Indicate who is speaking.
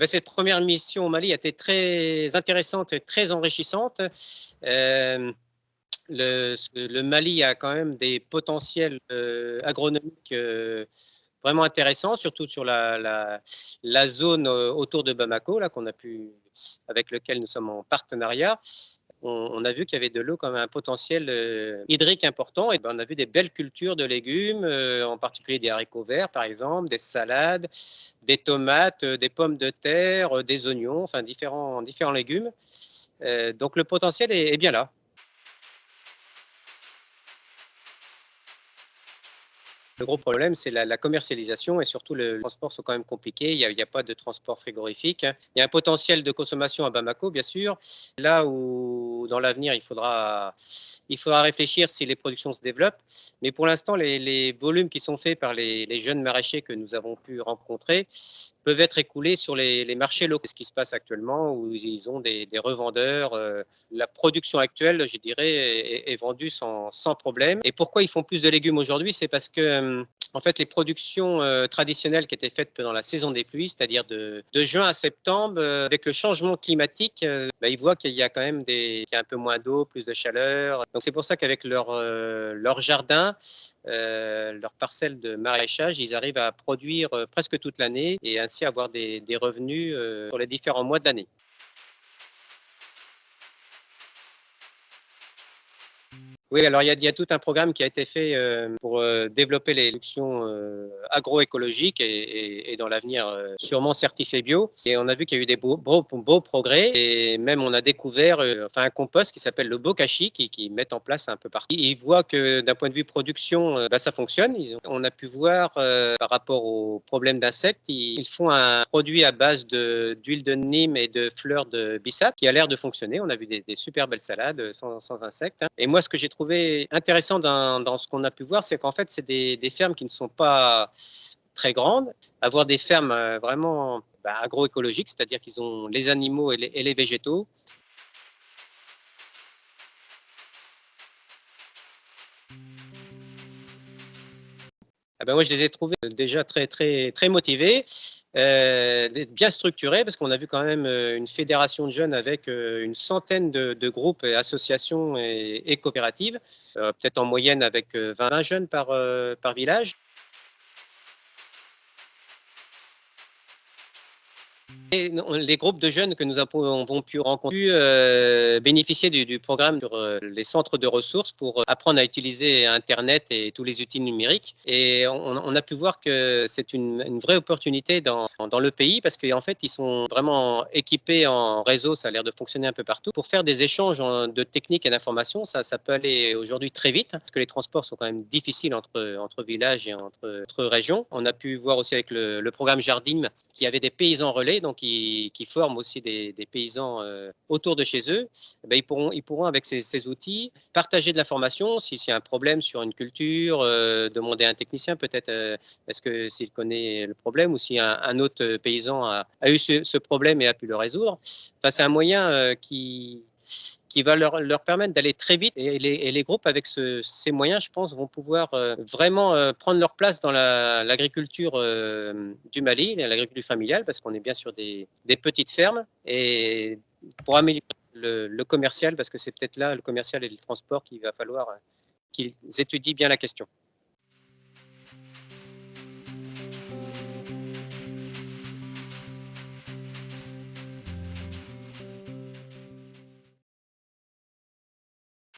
Speaker 1: ben, cette première mission au Mali a été très intéressante et très enrichissante. Hem, le Mali a quand même des potentiels, agronomiques, vraiment intéressants, surtout sur la zone, autour de Bamako, là, avec lequel nous sommes en partenariat. On a vu qu'il y avait de l'eau comme un potentiel, hydrique important et ben, on a vu des belles cultures de légumes, en particulier des haricots verts, par exemple, des salades, des tomates, des pommes de terre, des oignons, enfin différents légumes. Donc le potentiel est bien là. Le gros problème, c'est la commercialisation et surtout le transport sont quand même compliqués. Il y a pas de transport frigorifique. Il y a un potentiel de consommation à Bamako, bien sûr. Là où dans l'avenir, il faudra réfléchir si les productions se développent. Mais pour l'instant, les volumes qui sont faits par les jeunes maraîchers que nous avons pu rencontrer peuvent être écoulés sur les marchés locaux. C'est ce qui se passe actuellement où ils ont des revendeurs. La production actuelle, je dirais, est vendue sans problème. Et pourquoi ils font plus de légumes aujourd'hui? C'est parce que en fait, les productions traditionnelles qui étaient faites pendant la saison des pluies, c'est-à-dire de juin à septembre, avec le changement climatique, bah, ils voient qu'il y a quand même qu'il y a un peu moins d'eau, plus de chaleur. Donc c'est pour ça qu'avec leur jardin, leur parcelle de maraîchage, ils arrivent à produire presque toute l'année et ainsi avoir des revenus sur les différents mois de l'année. Oui, alors il y a tout un programme qui a été fait, pour, développer les productions, agroécologiques et dans l'avenir, sûrement certifiées bio et on a vu qu'il y a eu des beaux progrès et même on a découvert, enfin un compost qui s'appelle le bokashi qui mettent en place un peu partout. Ils voient que d'un point de vue production, bah, ça fonctionne. On a pu voir, par rapport aux problèmes d'insectes, ils font un produit à base d'huile de Nîmes et de fleurs de bissap qui a l'air de fonctionner. On a vu des super belles salades, sans insectes, hein et moi, ce que j'ai trouvé intéressant dans ce qu'on a pu voir, c'est qu'en fait, c'est des fermes qui ne sont pas très grandes. Avoir des fermes, vraiment, bah, agroécologiques, c'est-à-dire qu'ils ont les animaux et les végétaux. Ah bah, moi, je les ai trouvés déjà très, très, très motivés, bien structurés parce qu'on a vu quand même, une fédération de jeunes avec, une centaine de groupes et associations et coopératives, peut-être en moyenne avec, 20 jeunes par village. Et non, les groupes de jeunes que nous avons pu rencontrer, bénéficier du programme sur, les centres de ressources pour, apprendre à utiliser internet et tous les outils numériques et on a pu voir que c'est une vraie opportunité dans le pays parce qu'en fait, ils sont vraiment équipés en réseau, ça a l'air de fonctionner un peu partout. Pour faire des échanges de techniques et d'informations, ça peut aller aujourd'hui très vite parce que les transports sont quand même difficiles entre villages et entre régions. On a pu voir aussi avec le programme Jardim qu'il y avait des paysans relais, donc qui forment aussi des paysans autour de chez eux. Eh ben, ils pourront avec ces outils partager de l'information. S'il y a un problème sur une culture, demander à un technicien peut-être est-ce que s'il connaît le problème ou si un autre paysan a eu ce problème et a pu le résoudre. Enfin, c'est un moyen qui va leur permettre d'aller très vite et les groupes avec ces moyens, je pense, vont pouvoir vraiment prendre leur place dans l'agriculture du Mali, l'agriculture familiale, parce qu'on est bien sur des petites fermes et pour améliorer le commercial, parce que c'est peut-être là, le commercial et le transport, qu'il va falloir qu'ils étudient bien la question.